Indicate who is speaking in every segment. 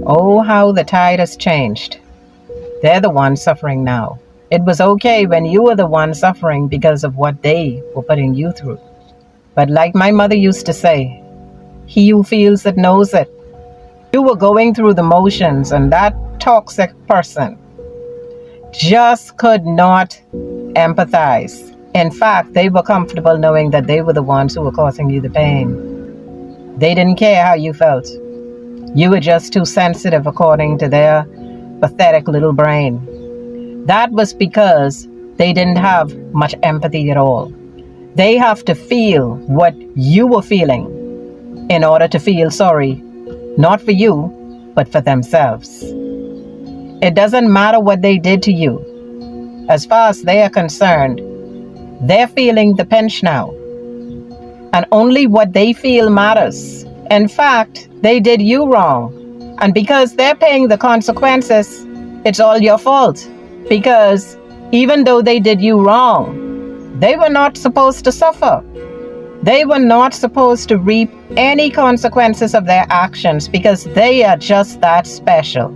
Speaker 1: Oh, how the tide has changed. They're the ones suffering now. It was okay when you were the one suffering because of what they were putting you through. But like my mother used to say, he who feels it knows it. You were going through the motions, and that toxic person just could not empathize. In fact, they were comfortable knowing that they were the ones who were causing you the pain. They didn't care how you felt. You were just too sensitive according to their pathetic little brain. That was because they didn't have much empathy at all. They have to feel what you were feeling in order to feel sorry, not for you, but for themselves. It doesn't matter what they did to you. As far as they are concerned, they're feeling the pinch now. And only what they feel matters. In fact, they did you wrong. And because they're paying the consequences, it's all your fault. Because even though they did you wrong, they were not supposed to suffer. They were not supposed to reap any consequences of their actions because they are just that special.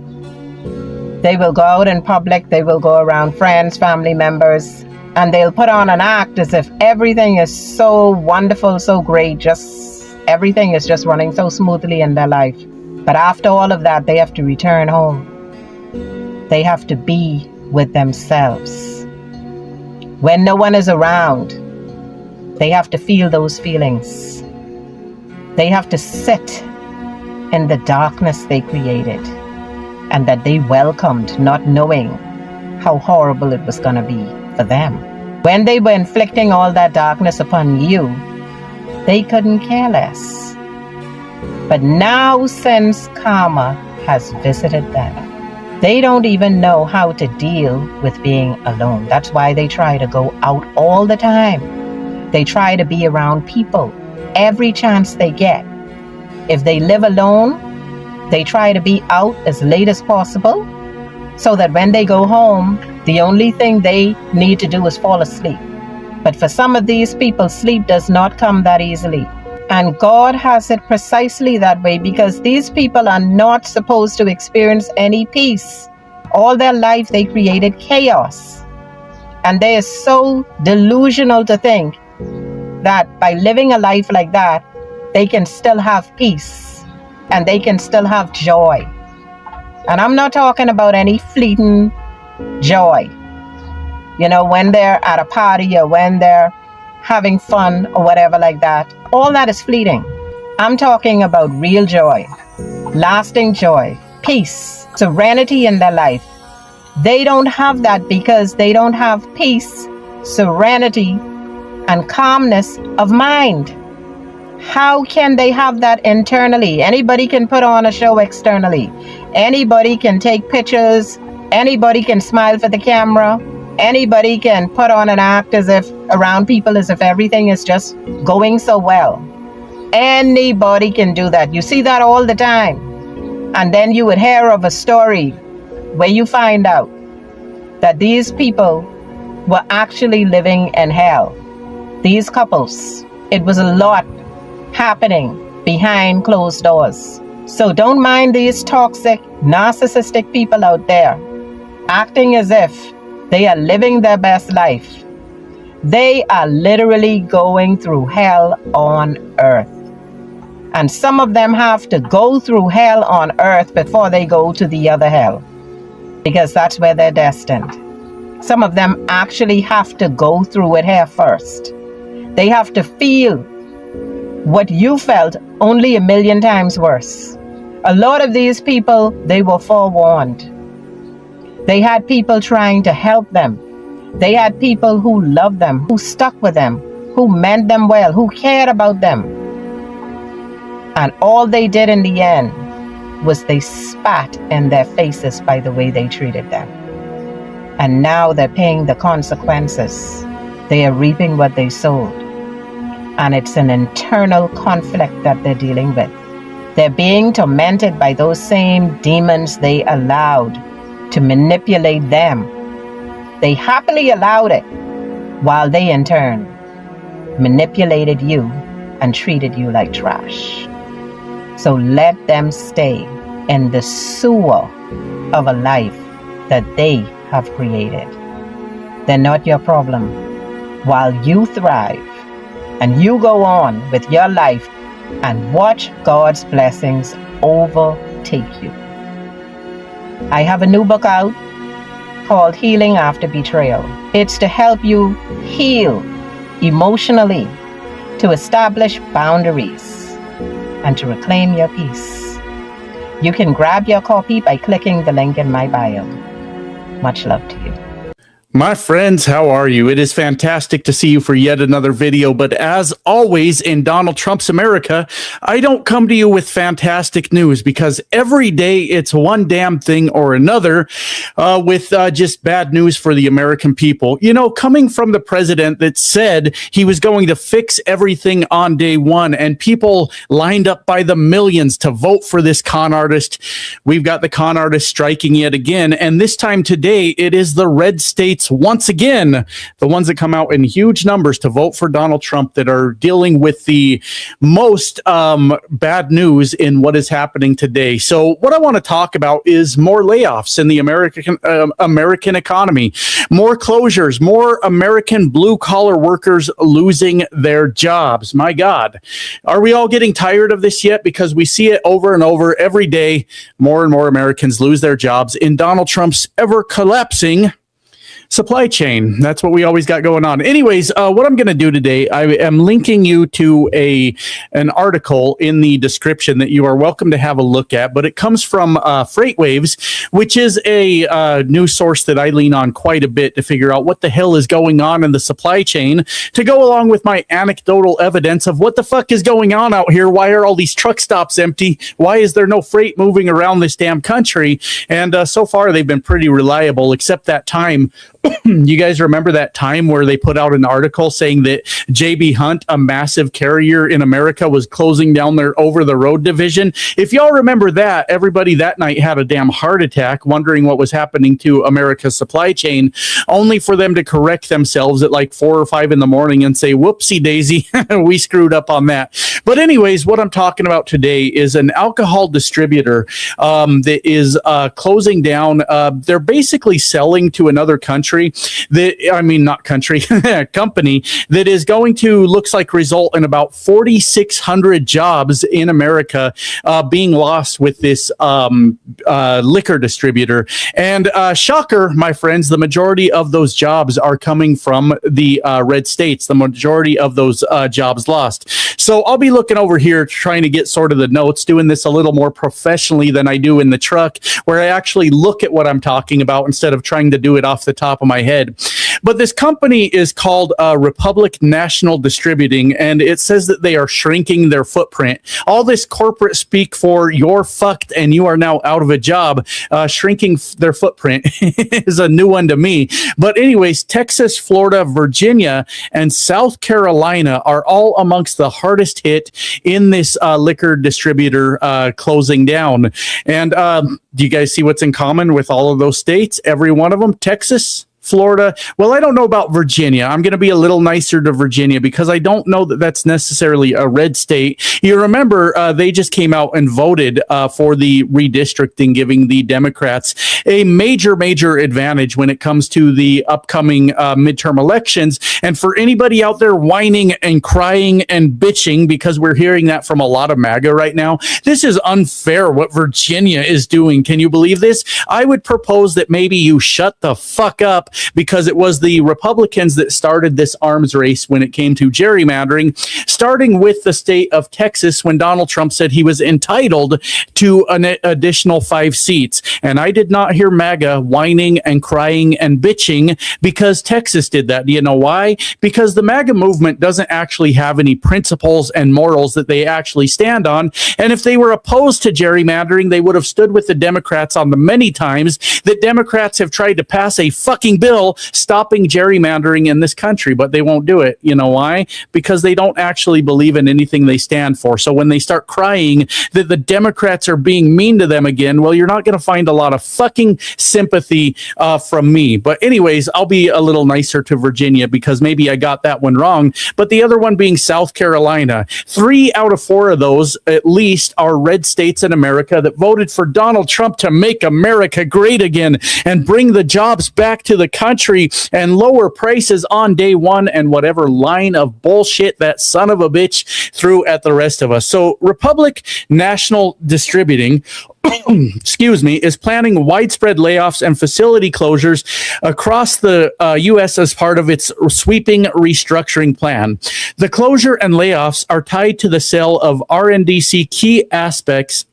Speaker 1: They will go out in public, they will go around friends, family members, and they'll put on an act as if everything is so wonderful, so great, everything is just running so smoothly in their life. But after all of that, they have to return home. They have to be with themselves. When no one is around, they have to feel those feelings. They have to sit in the darkness they created and that they welcomed, not knowing how horrible it was going to be for them. When they were inflicting all that darkness upon you, they couldn't care less. But now, since karma has visited them, they don't even know how to deal with being alone. That's why they try to go out all the time. They try to be around people every chance they get. If they live alone, they try to be out as late as possible so that when they go home, the only thing they need to do is fall asleep. But for some of these people, sleep does not come that easily. And God has it precisely that way because these people are not supposed to experience any peace. All their life they created chaos. And they are so delusional to think that by living a life like that, they can still have peace and they can still have joy. And I'm not talking about any fleeting joy. You know, when they're at a party or when they're having fun or whatever like that, all that is fleeting. I'm talking about real joy, lasting joy, peace, serenity in their life. They don't have that because they don't have peace, serenity, and calmness of mind. How can they have that internally? Anybody can put on a show externally. Anybody can take pictures. Anybody can smile for the camera. Anybody can put on an act as if around people as if everything is just going so well. Anybody can do that. You see that all the time. And then you would hear of a story where you find out that these people were actually living in hell. These couples, it was a lot happening behind closed doors. So don't mind these toxic, narcissistic people out there acting as if they are living their best life. They are literally going through hell on earth. And some of them have to go through hell on earth before they go to the other hell, because that's where they're destined. Some of them actually have to go through it here first. They have to feel what you felt, only a million times worse. A lot of these people, they were forewarned. They had people trying to help them. They had people who loved them, who stuck with them, who meant them well, who cared about them. And all they did in the end was they spat in their faces by the way they treated them. And now they're paying the consequences. They are reaping what they sowed. And it's an internal conflict that they're dealing with. They're being tormented by those same demons they allowed to manipulate them. They happily allowed it, while they in turn manipulated you and treated you like trash. So let them stay. in the sewer of a life that they have created. They're not your problem. While you thrive and you go on with your life and watch God's blessings overtake you. I have a new book out called Healing After Betrayal. It's to help you heal emotionally, to establish boundaries, and to reclaim your peace. You can grab your copy by clicking the link in my bio. Much love to you.
Speaker 2: My friends, how are you? It is fantastic to see you for yet another video, but as always in Donald Trump's America, I don't come to you with fantastic news because every day it's one damn thing or another with just bad news for the American people. You know, coming from the president that said he was going to fix everything on day one and people lined up by the millions to vote for this con artist. We've got the con artist striking yet again, and this time today it is the red states once again, the ones that come out in huge numbers to vote for Donald Trump that are dealing with the most bad news in what is happening today. So what I want to talk about is more layoffs in the American economy, more closures, more American blue-collar workers losing their jobs. My God, are we all getting tired of this yet? Because we see it over and over every day. More and more Americans lose their jobs in Donald Trump's ever-collapsing supply chain. That's what we always got going on. Anyways, what I'm going to do today, I am linking you to an article in the description that you are welcome to have a look at, but it comes from FreightWaves, which is a news source that I lean on quite a bit to figure out what the hell is going on in the supply chain, to go along with my anecdotal evidence of what the fuck is going on out here. Why are all these truck stops empty? Why is there no freight moving around this damn country? And so far, they've been pretty reliable, except that time. You guys remember that time where they put out an article saying that JB Hunt, a massive carrier in America, was closing down their over-the-road division? If y'all remember that, everybody that night had a damn heart attack wondering what was happening to America's supply chain, only for them to correct themselves at like 4 or 5 in the morning and say, whoopsie daisy, we screwed up on that. But anyways, what I'm talking about today is an alcohol distributor that is closing down. They're basically selling to another country company that is going to, looks like, result in about 4,600 jobs in America being lost with this liquor distributor. And shocker, my friends, the majority of those jobs are coming from the red states. The majority of those jobs lost. So I'll be looking over here trying to get sort of the notes, doing this a little more professionally than I do in the truck, where I actually look at what I'm talking about instead of trying to do it off the top of my head. But this company is called Republic National Distributing, and it says that they are shrinking their footprint. All this corporate speak for "you're fucked and you are now out of a job," shrinking their footprint is a new one to me. But anyways, Texas, Florida, Virginia, and South Carolina are all amongst the hardest hit in this liquor distributor closing down. And do you guys see what's in common with all of those states? Every one of them: Texas, Florida. Well, I don't know about Virginia. I'm going to be a little nicer to Virginia because I don't know that that's necessarily a red state. You remember they just came out and voted for the redistricting, giving the Democrats a major advantage when it comes to the upcoming midterm elections. And for anybody out there whining and crying and bitching, because we're hearing that from a lot of MAGA right now, this is unfair what Virginia is doing. Can you believe this? I would propose that maybe you shut the fuck up, because it was the Republicans that started this arms race when it came to gerrymandering, starting with the state of Texas when Donald Trump said he was entitled to an additional 5 seats. And I did not hear MAGA whining and crying and bitching because Texas did that. Do you know why? Because the MAGA movement doesn't actually have any principles and morals that they actually stand on. And if they were opposed to gerrymandering, they would have stood with the Democrats on the many times that Democrats have tried to pass a fucking fucking bill stopping gerrymandering in this country, but they won't do it. You know why? Because they don't actually believe in anything they stand for. So when they start crying that the Democrats are being mean to them again, well, you're not going to find a lot of fucking sympathy from me. But anyways, I'll be a little nicer to Virginia because maybe I got that one wrong. But the other one being South Carolina. 3 out of 4 of those, at least, are red states in America that voted for Donald Trump to make America great again and bring the jobs back to the country and lower prices on day one and whatever line of bullshit that son of a bitch threw at the rest of us. So Republic National Distributing excuse me, is planning widespread layoffs and facility closures across the U.S. as part of its sweeping restructuring plan. The closure and layoffs are tied to the sale of RNDC key assets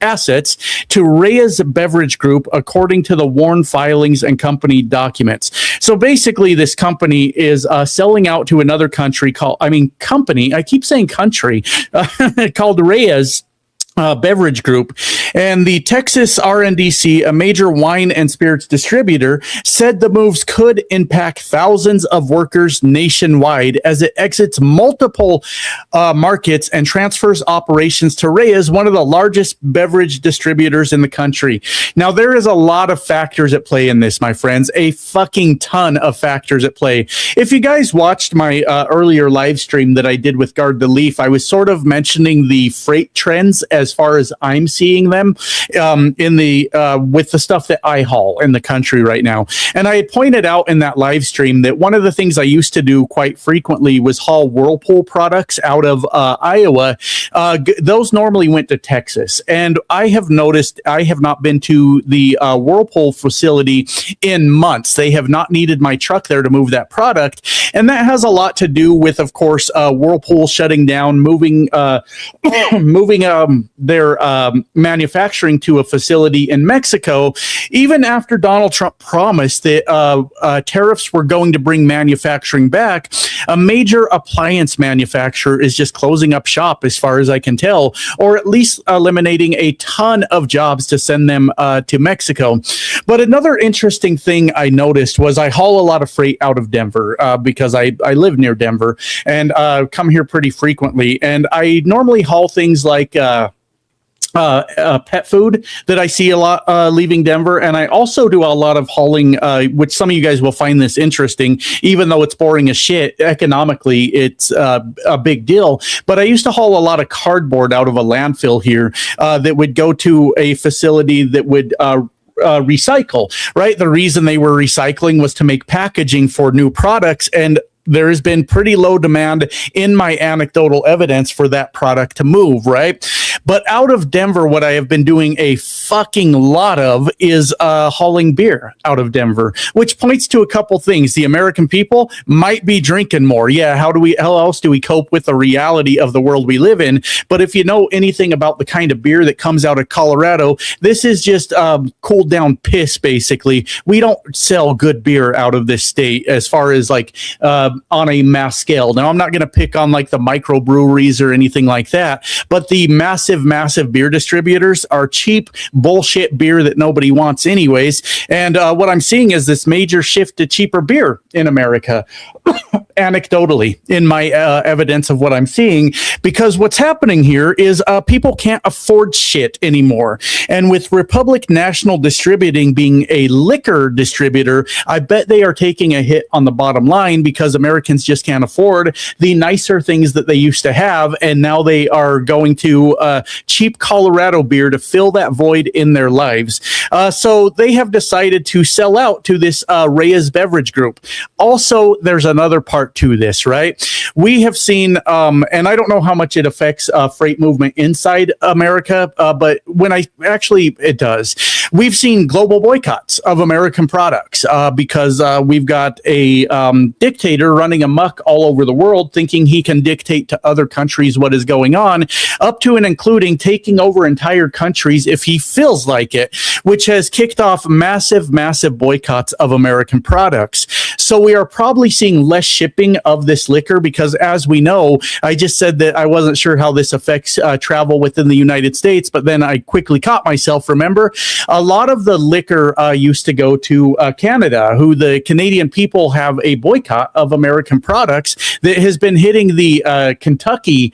Speaker 2: to Reyes Beverage Group, according to the Warren filings and company documents. So basically, this company is selling out to another country I keep saying country, called Reyes Beverage Group, and the Texas RNDC, a major wine and spirits distributor, said the moves could impact thousands of workers nationwide as it exits multiple markets and transfers operations to Reyes, one of the largest beverage distributors in the country. Now, there is a lot of factors at play in this, my friends, a fucking ton of factors at play. If you guys watched my earlier live stream that I did with Guard the Leaf, I was sort of mentioning the freight trends as far as I'm seeing them in the with the stuff that I haul in the country right now. And I had pointed out in that live stream that one of the things I used to do quite frequently was haul Whirlpool products out of Iowa. Those normally went to Texas. And I have noticed I have not been to the Whirlpool facility in months. They have not needed my truck there to move that product. And that has a lot to do with, of course, Whirlpool shutting down, moving their manufacturing to a facility in Mexico, even after Donald Trump promised that tariffs were going to bring manufacturing back. A major appliance manufacturer is just closing up shop, as far as I can tell, or at least eliminating a ton of jobs to send them to Mexico. But another interesting thing I noticed was I haul a lot of freight out of Denver because I live near Denver and come here pretty frequently. And I normally haul things like pet food that I see a lot leaving Denver. And I also do a lot of hauling, which some of you guys will find this interesting, even though it's boring as shit. Economically, it's a big deal. But I used to haul a lot of cardboard out of a landfill here that would go to a facility that would recycle, right? The reason they were recycling was to make packaging for new products, and there has been pretty low demand in my anecdotal evidence for that product to move, right? But out of Denver, what I have been doing a fucking lot of is hauling beer out of Denver, which points to a couple things. The American people might be drinking more. Yeah, how else do we cope with the reality of the world we live in? But if you know anything about the kind of beer that comes out of Colorado, this is just cooled down piss, basically. We don't sell good beer out of this state as far as like on a mass scale. Now, I'm not going to pick on like the microbreweries or anything like that, but the massive beer distributors are cheap bullshit beer that nobody wants anyways. And what I'm seeing is this major shift to cheaper beer in America, anecdotally, in my evidence of what I'm seeing, because what's happening here is people can't afford shit anymore. And with Republic National Distributing being a liquor distributor, I bet they are taking a hit on the bottom line because Americans just can't afford the nicer things that they used to have. And now they are going to cheap Colorado beer to fill that void in their lives. So they have decided to sell out to this Reyes Beverage Group. Also, there's another part to this, right? We have seen, and I don't know how much it affects freight movement inside America, but it does. We've seen global boycotts of American products because we've got a dictator running amok all over the world, thinking he can dictate to other countries what is going on, up to and including taking over entire countries if he feels like it, which has kicked off massive boycotts of American products. So we are probably seeing less ship shipping of this liquor, because as we know, I just said that I wasn't sure how this affects travel within the United States, but then I quickly caught myself. Remember, a lot of the liquor used to go to Canada, who the Canadian people have a boycott of American products that has been hitting the Kentucky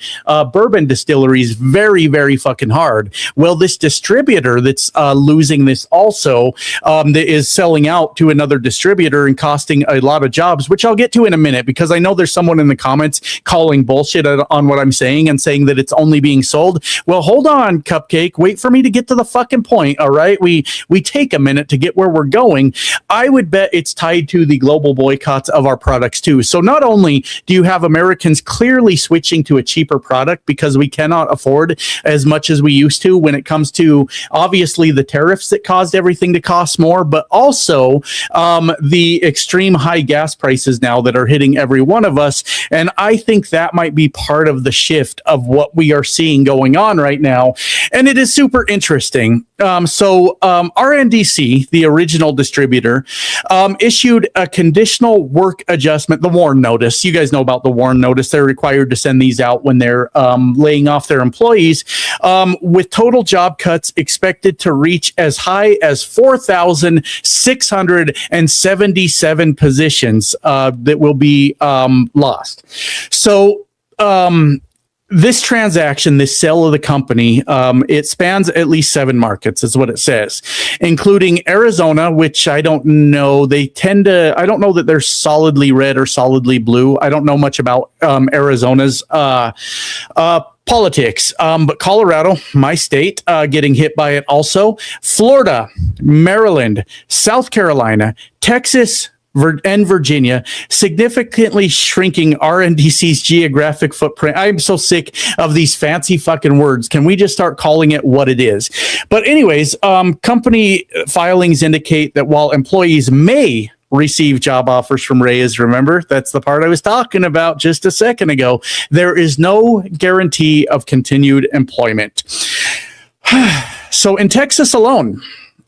Speaker 2: bourbon distilleries very, very fucking hard. Well, this distributor that's losing this also, that is selling out to another distributor and costing a lot of jobs, which I'll get to in a minute, because I know there's someone in the comments calling bullshit on what I'm saying and saying that it's only being sold. Well, hold on, Cupcake. Wait for me to get to the fucking point, all right? We take a minute to get where we're going. I would bet it's tied to the global boycotts of our products too. So not only do you have Americans clearly switching to a cheaper product because we cannot afford as much as we used to when it comes to obviously the tariffs that caused everything to cost more, but also the extreme high gas prices now that are hitting every one of us. And I think that might be part of the shift of what we are seeing going on right now. And it is super interesting. RNDC, the original distributor, issued a conditional work adjustment, the WARN notice. You guys know about the WARN notice. They're required to send these out when they're laying off their employees, with total job cuts expected to reach as high as 4,677 positions that will be lost. So, this transaction, this sale of the company, it spans at least 7 markets, is what it says, including Arizona, which I don't know. I don't know that they're solidly red or solidly blue. I don't know much about Arizona's politics, but Colorado, my state, getting hit by it also. Florida, Maryland, South Carolina, Texas, and Virginia, significantly shrinking RNDC's geographic footprint. I'm so sick of these fancy fucking words. Can we just start calling it what it is? But anyways, company filings indicate that while employees may receive job offers from Reyes, remember, that's the part I was talking about just a second ago, there is no guarantee of continued employment. So in Texas alone,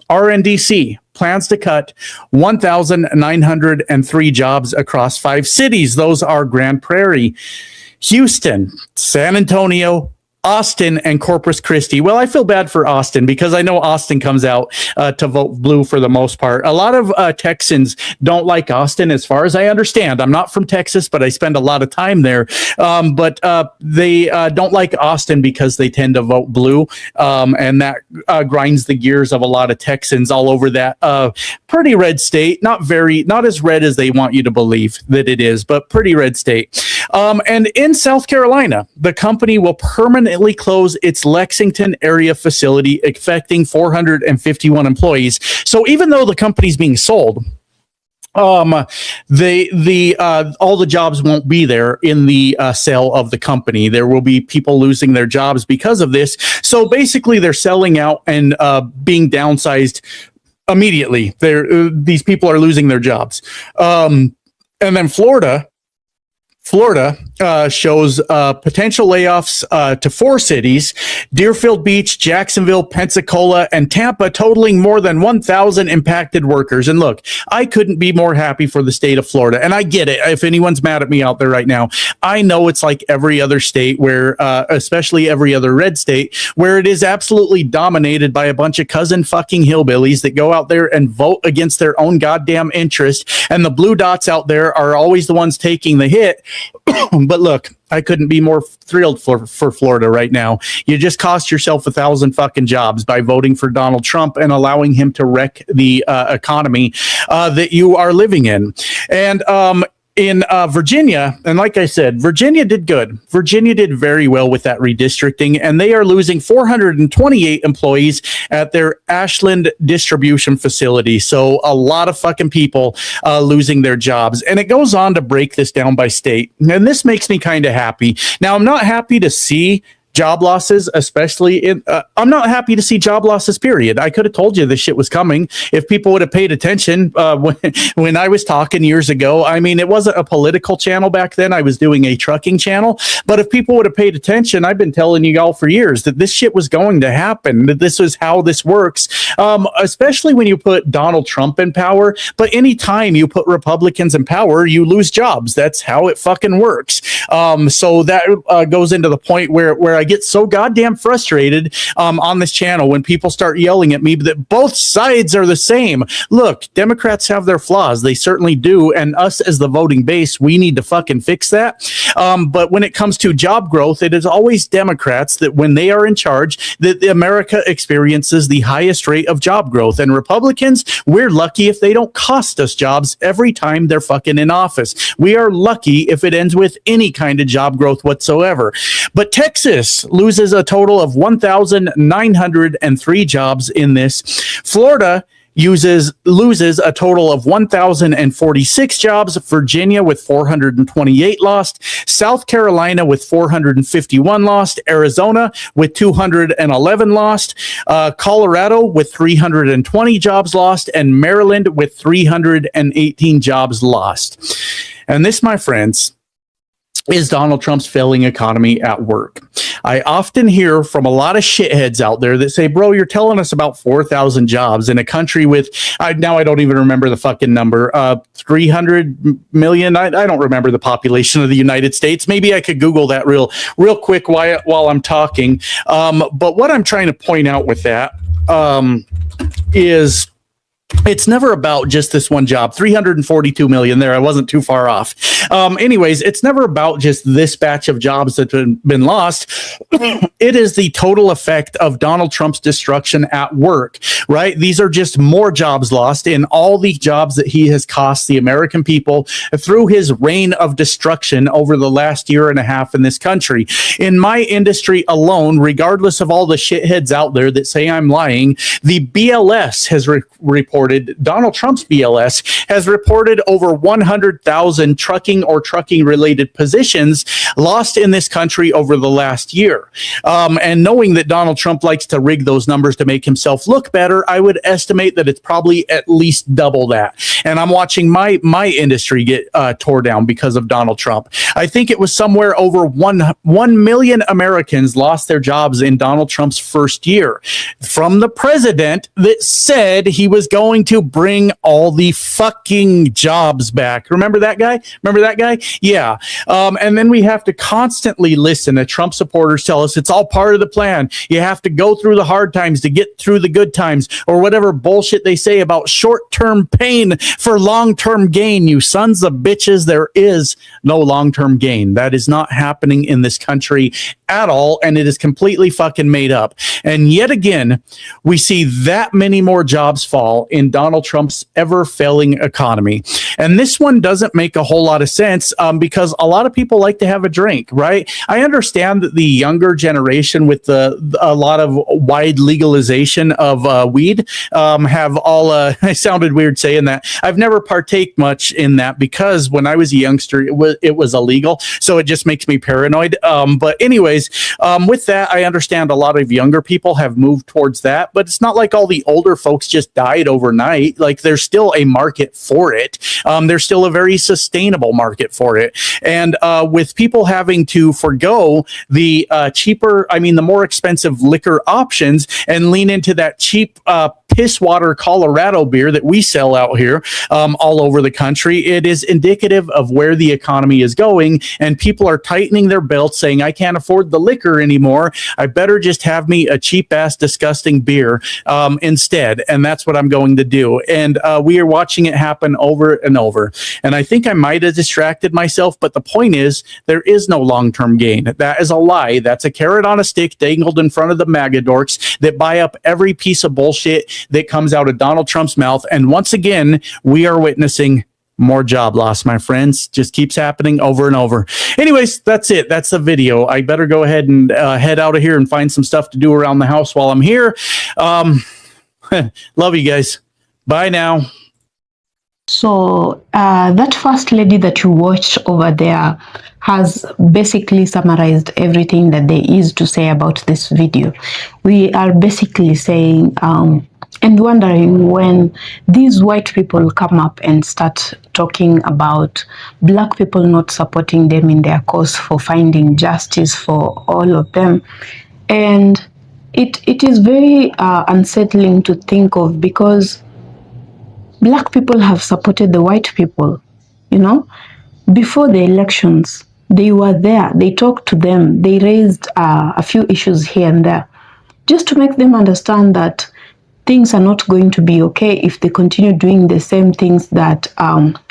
Speaker 2: RNDC plans to cut 1,903 jobs across 5 cities. Those are Grand Prairie, Houston, San Antonio, Austin, and Corpus Christi. Well, I feel bad for Austin because I know Austin comes out to vote blue for the most part. A lot of Texans don't like Austin, as far as I understand. I'm not from Texas, but I spend a lot of time there. But they don't like Austin because they tend to vote blue, and that grinds the gears of a lot of Texans all over that pretty red state. Not as red as they want you to believe that it is, but pretty red state. And in South Carolina, the company will permanently close its Lexington area facility, affecting 451 employees. So even though the company's being sold, all the jobs won't be there in the sale of the company. There will be people losing their jobs because of this. So basically, they're selling out and being downsized immediately. These people are losing their jobs. And then Florida shows potential layoffs to 4 cities: Deerfield Beach, Jacksonville, Pensacola, and Tampa, totaling more than 1,000 impacted workers. And look, I couldn't be more happy for the state of Florida. And I get it. If anyone's mad at me out there right now, I know it's like every other state where, especially every other red state, where it is absolutely dominated by a bunch of cousin fucking hillbillies that go out there and vote against their own goddamn interest. And the blue dots out there are always the ones taking the hit. But look, I couldn't be more thrilled for Florida right now. You just cost yourself 1,000 fucking jobs by voting for Donald Trump and allowing him to wreck the economy that you are living in. And in Virginia, and like I said, Virginia did good. Virginia did very well with that redistricting, and they are losing 428 employees at their Ashland distribution facility. So a lot of fucking people losing their jobs. And it goes on to break this down by state. And this makes me kind of happy. Now, I'm not happy to see job losses, especially in, I'm not happy to see job losses, period. I could have told you this shit was coming if people would have paid attention when I was talking years ago. I mean, it wasn't a political channel back then. I was doing a trucking channel. But if people would have paid attention, I've been telling you all for years that this shit was going to happen, that this is how this works, especially when you put Donald Trump in power. But anytime you put Republicans in power, you lose jobs. That's how it fucking works. So that goes into the point where I get so goddamn frustrated on this channel when people start yelling at me that both sides are the same. Look, Democrats have their flaws. They certainly do. And us as the voting base, we need to fucking fix that. But when it comes to job growth, it is always Democrats that when they are in charge, that America experiences the highest rate of job growth. And Republicans, we're lucky if they don't cost us jobs every time they're fucking in office. We are lucky if it ends with any kind of job growth whatsoever. But Texas loses a total of 1,903 jobs in this. Florida loses a total of 1,046 jobs. Virginia with 428 lost. South Carolina with 451 lost. Arizona with 211 lost. Colorado with 320 jobs lost. And Maryland with 318 jobs lost. And this, my friends, is Donald Trump's failing economy at work. I often hear from a lot of shitheads out there that say, bro, you're telling us about 4,000 jobs in a country with, now I don't even remember the fucking number, 300 million. I don't remember the population of the United States. Maybe I could Google that real quick while I'm talking. But what I'm trying to point out with that is it's never about just this one job. 342 million there. I wasn't too far off. Anyways, it's never about just this batch of jobs that have been lost. It is the total effect of Donald Trump's destruction at work, right? These are just more jobs lost in all the jobs that he has cost the American people through his reign of destruction over the last year and a half in this country. In my industry alone, regardless of all the shitheads out there that say I'm lying, the BLS has reported, Donald Trump's BLS has reported over 100,000 trucking or trucking related positions lost in this country over the last year. And knowing that Donald Trump likes to rig those numbers to make himself look better, I would estimate that it's probably at least double that. And I'm watching my industry get tore down because of Donald Trump. I think it was somewhere over 1 million Americans lost their jobs in Donald Trump's first year from the president that said he was going to bring all the fucking jobs back. Remember that guy? Yeah. And then we have to constantly listen to Trump supporters tell us it's all part of the plan. You have to go through the hard times to get through the good times, or whatever bullshit they say about short-term pain for long-term gain. You sons of bitches, there is no long-term gain. That is not happening in this country at all, and it is completely fucking made up. And yet again, we see that many more jobs fall in Donald Trump's ever-failing economy. And this one doesn't make a whole lot of sense because a lot of people like to have a drink, right? I understand that the younger generation with a lot of wide legalization of weed have all, I sounded weird saying that. I've never partake much in that because when I was a youngster, it was illegal. So it just makes me paranoid. But anyways, with that, I understand a lot of younger people have moved towards that, but it's not like all the older folks just died overnight. Like there's still a market for it. There's still a very sustainable market for it. And with people having to forgo the the more expensive liquor options and lean into that cheap piss water Colorado beer that we sell out here all over the country, it is indicative of where the economy is going. And people are tightening their belts saying, I can't afford the liquor anymore. I better just have me a cheap ass, disgusting beer instead. And that's what I'm going to do. And we are watching it happen over and over. And I think I might have distracted myself, but the point is there is no long-term gain. That is a lie. That's a carrot on a stick dangled in front of the MAGA dorks that buy up every piece of bullshit that comes out of Donald Trump's mouth. And once again, we are witnessing more job loss, my friends. Just keeps happening over and over. Anyways, that's it. That's the video. I better go ahead and head out of here and find some stuff to do around the house while I'm here. Love you guys. Bye now.
Speaker 3: So that first lady that you watched over there has basically summarized everything that there is to say about this video. We are basically saying and wondering when these white people come up and start talking about black people not supporting them in their cause for finding justice for all of them. And it is very unsettling to think of, because black people have supported the white people, you know, before the elections. They were there, they talked to them, they raised a few issues here and there, just to make them understand that things are not going to be okay if they continue doing the same things that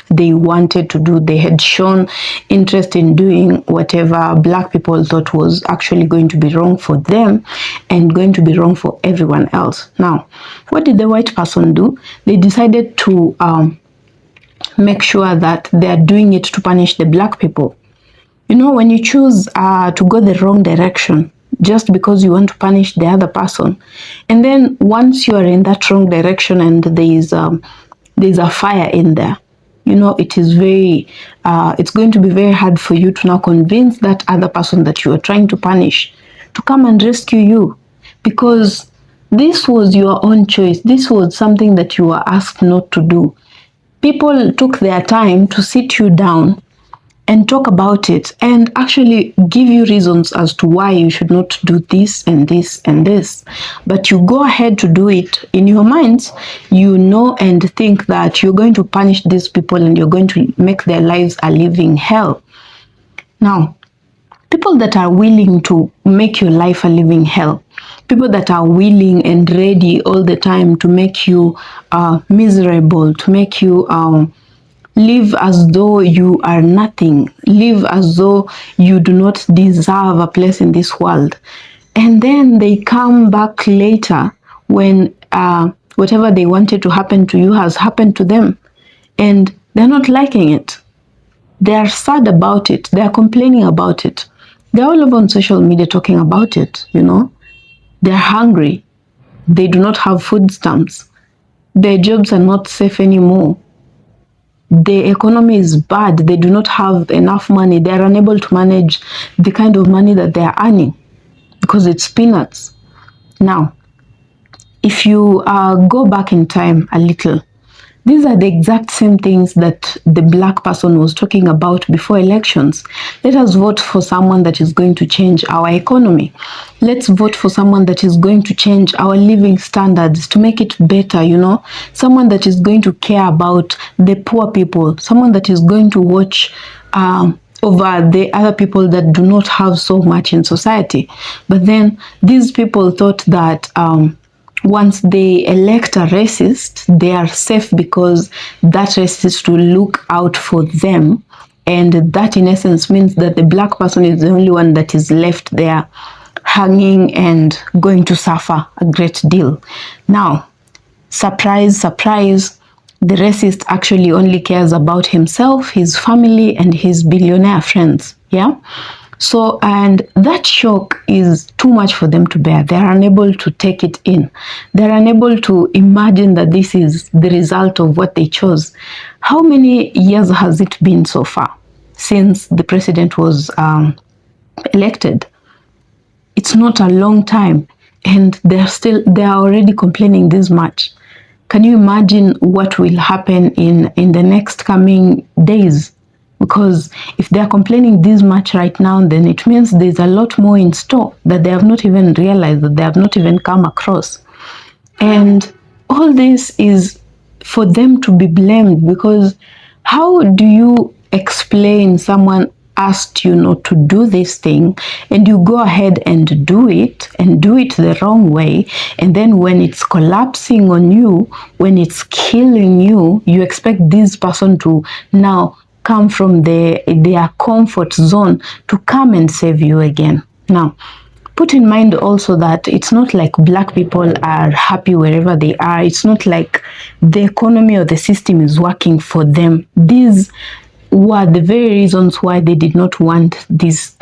Speaker 3: they wanted to do. They had shown interest in doing whatever black people thought was actually going to be wrong for them and going to be wrong for everyone else. Now, what did the white person do? They decided to make sure that they're doing it to punish the black people. You know, when you choose to go the wrong direction just because you want to punish the other person, and then once you are in that wrong direction and there's a fire in there, you know, it is very it's going to be very hard for you to now convince that other person that you are trying to punish to come and rescue you, because this was your own choice. This was something that you were asked not to do. People took their time to sit you down and talk about it and actually give you reasons as to why you should not do this and this and this. But you go ahead to do it. In your minds, you know and think that you're going to punish these people and you're going to make their lives a living hell. Now, people that are willing to make your life a living hell, people that are willing and ready all the time to make you miserable, to make you live as though you are nothing, live as though you do not deserve a place in this world. And then they come back later when whatever they wanted to happen to you has happened to them, and they're not liking it. They are sad about it. They are complaining about it. They're all over on social media talking about it, you know. They're hungry. They do not have food stamps. Their jobs are not safe anymore. The economy is bad. They do not have enough money. They are unable to manage the kind of money that they are earning because it's peanuts. Now, if you go back in time a little, these are the exact same things that the black person was talking about before elections. Let us vote for someone that is going to change our economy. Let's vote for someone that is going to change our living standards, to make it better, you know. Someone that is going to care about the poor people. Someone that is going to watch over the other people that do not have so much in society. But then these people thought that once they elect a racist, they are safe because that racist will look out for them. And that in essence means that the black person is the only one that is left there hanging and going to suffer a great deal. Now, surprise, surprise, the racist actually only cares about himself, his family, and his billionaire friends. Yeah? So, and that shock is too much for them to bear. They are unable to take it in. They are unable to imagine that this is the result of what they chose. How many years has it been so far since the president was elected? It's not a long time, and they are already complaining this much. Can you imagine what will happen in the next coming days? Because if they are complaining this much right now, then it means there's a lot more in store that they have not even realized, that they have not even come across. And all this is for them to be blamed, because how do you explain someone asked you not to do this thing and you go ahead and do it the wrong way, and then when it's collapsing on you, when it's killing you, you expect this person to now come from their comfort zone to come and save you again. Now, put in mind also that it's not like black people are happy wherever they are. It's not like the economy or the system is working for them. These were the very reasons why they did not want this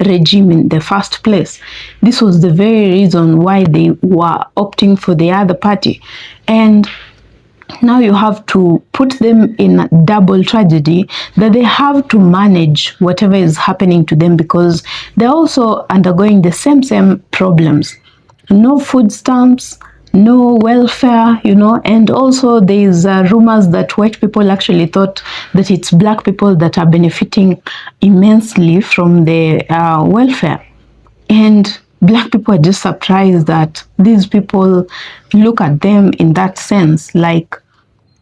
Speaker 3: regime in the first place. This was the very reason why they were opting for the other party. And Now you have to put them in a double tragedy, that they have to manage whatever is happening to them, because they're also undergoing the same problems. No food stamps, no welfare, and also there's rumors that white people actually thought that it's black people that are benefiting immensely from the welfare. And black people are just surprised that these people look at them in that sense, like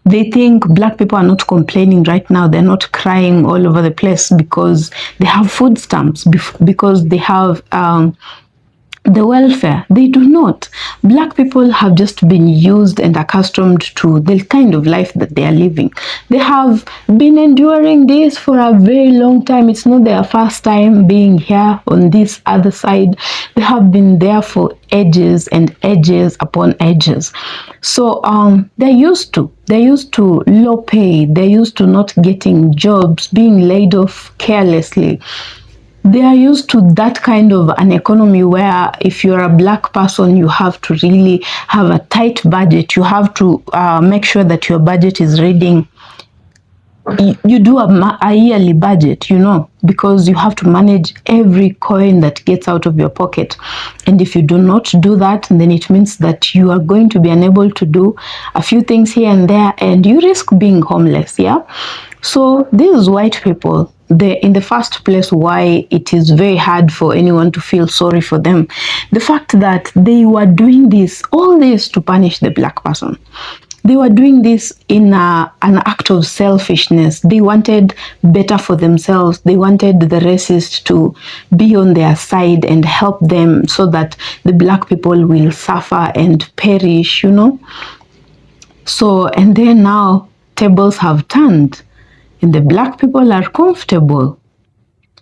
Speaker 3: they think black people are not complaining right now. They're not crying all over the place because they have food stamps, because they have the welfare. They do not. Black people have just been used and accustomed to the kind of life that they are living. They have been enduring this for a very long time. It's not their first time being here on this other side. They have been there for ages and ages upon ages. So they're used to low pay. They're used to not getting jobs, being laid off carelessly. They are used to that kind of an economy where if you're a black person, you have to really have a tight budget. You have to make sure that your budget is reading. You do a yearly budget, because you have to manage every coin that gets out of your pocket. And if you do not do that, then it means that you are going to be unable to do a few things here and there, and you risk being homeless. Yeah. So these white people, in the first place, why it is very hard for anyone to feel sorry for them, the fact that they were doing all this to punish the black person. They were doing this in an act of selfishness. They wanted better for themselves. They wanted the racists to be on their side and help them so that the black people will suffer and perish, So, and then now tables have turned. And the black people are comfortable.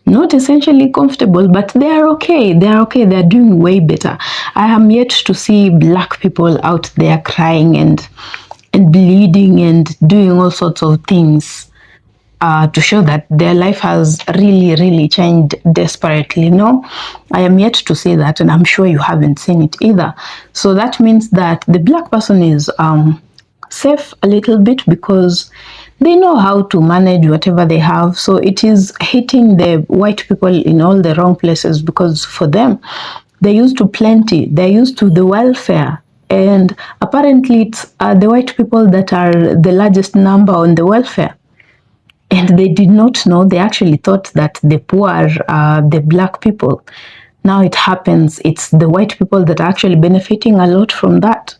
Speaker 3: Not essentially comfortable, but they are okay. They are okay. They're doing way better. I am yet to see black people out there crying and bleeding and doing all sorts of things to show that their life has really, really changed desperately. No, I am yet to see that, and I'm sure you haven't seen it either. So that means that the black person is safe a little bit because they know how to manage whatever they have. So it is hitting the white people in all the wrong places, because for them, they're used to plenty, they're used to the welfare. And apparently it's the white people that are the largest number on the welfare. And they did not know, they actually thought that the poor are the black people. Now it happens, it's the white people that are actually benefiting a lot from that.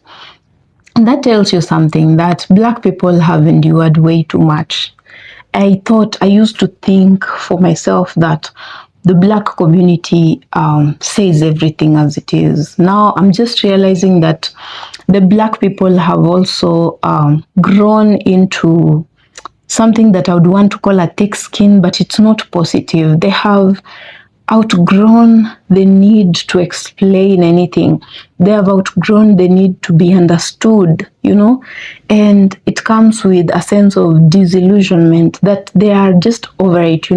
Speaker 3: And that tells you something, that black people have endured way too much. I used to think for myself that the black community says everything as it is. Now I'm just realizing that the black people have also grown into something that I would want to call a thick skin, but it's not positive. They have outgrown the need to explain anything. They have outgrown the need to be understood, and it comes with a sense of disillusionment that they are just over it,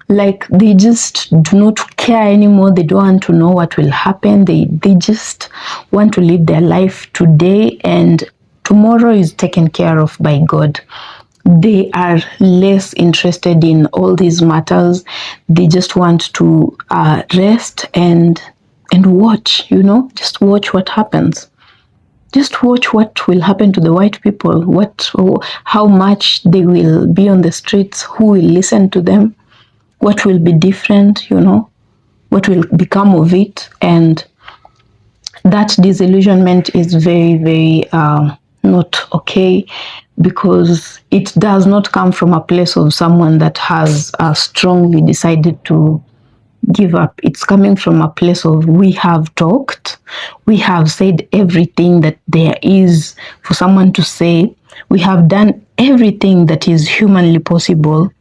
Speaker 3: like they just do not care anymore. They don't want to know what will happen. They just want to live their life today, and tomorrow is taken care of by God. They are less interested in all these matters. They just want to rest and watch, just watch what happens. Just watch what will happen to the white people, how much they will be on the streets, who will listen to them, what will be different, what will become of it. And that disillusionment is very, very not okay, because it does not come from a place of someone that has strongly decided to give up. It's coming from a place of, we have talked, we have said everything that there is for someone to say, we have done everything that is humanly possible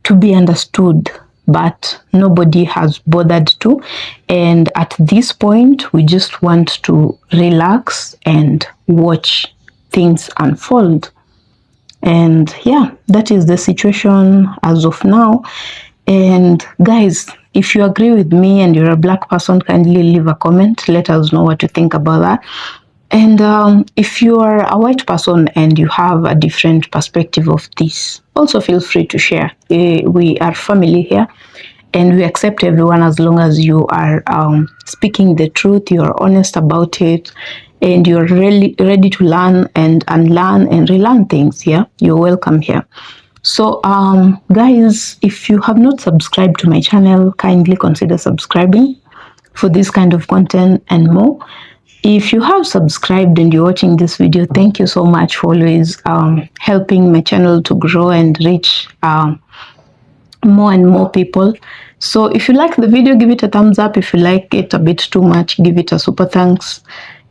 Speaker 3: to be understood, but nobody has bothered to. And at this point, we just want to relax and watch things unfold. And yeah, that is the situation as of now. And guys, if you agree with me and you're a black person, kindly leave a comment. Let us know what you think about that. And if you are a white person and you have a different perspective of this, also feel free to share. We are family here, and we accept everyone as long as you are speaking the truth, you're honest about it, and you're really ready to learn and unlearn and relearn things. Yeah, you're welcome here. So guys, if you have not subscribed to my channel, kindly consider subscribing for this kind of content and more. If you have subscribed and you're watching this video, thank you so much for always helping my channel to grow and reach more and more people. So if you like the video, give it a thumbs up. If you like it a bit too much, give it a super thanks.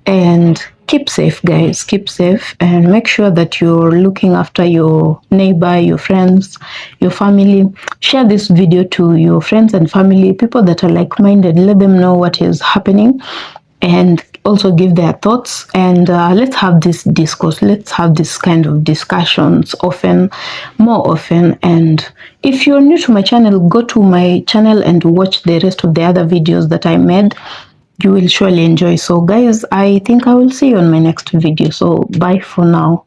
Speaker 3: And keep safe, guys. Keep safe and make sure that you're looking after your neighbor, your friends, your family. Share this video to your friends and family, people that are like-minded. Let them know what is happening and also give their thoughts, and let's have this discourse, let's have this kind of discussions often, more often. And if you're new to my channel, go to my channel and watch the rest of the other videos that I made. You will surely enjoy. So guys, I think I will see you on my next video. So bye for now.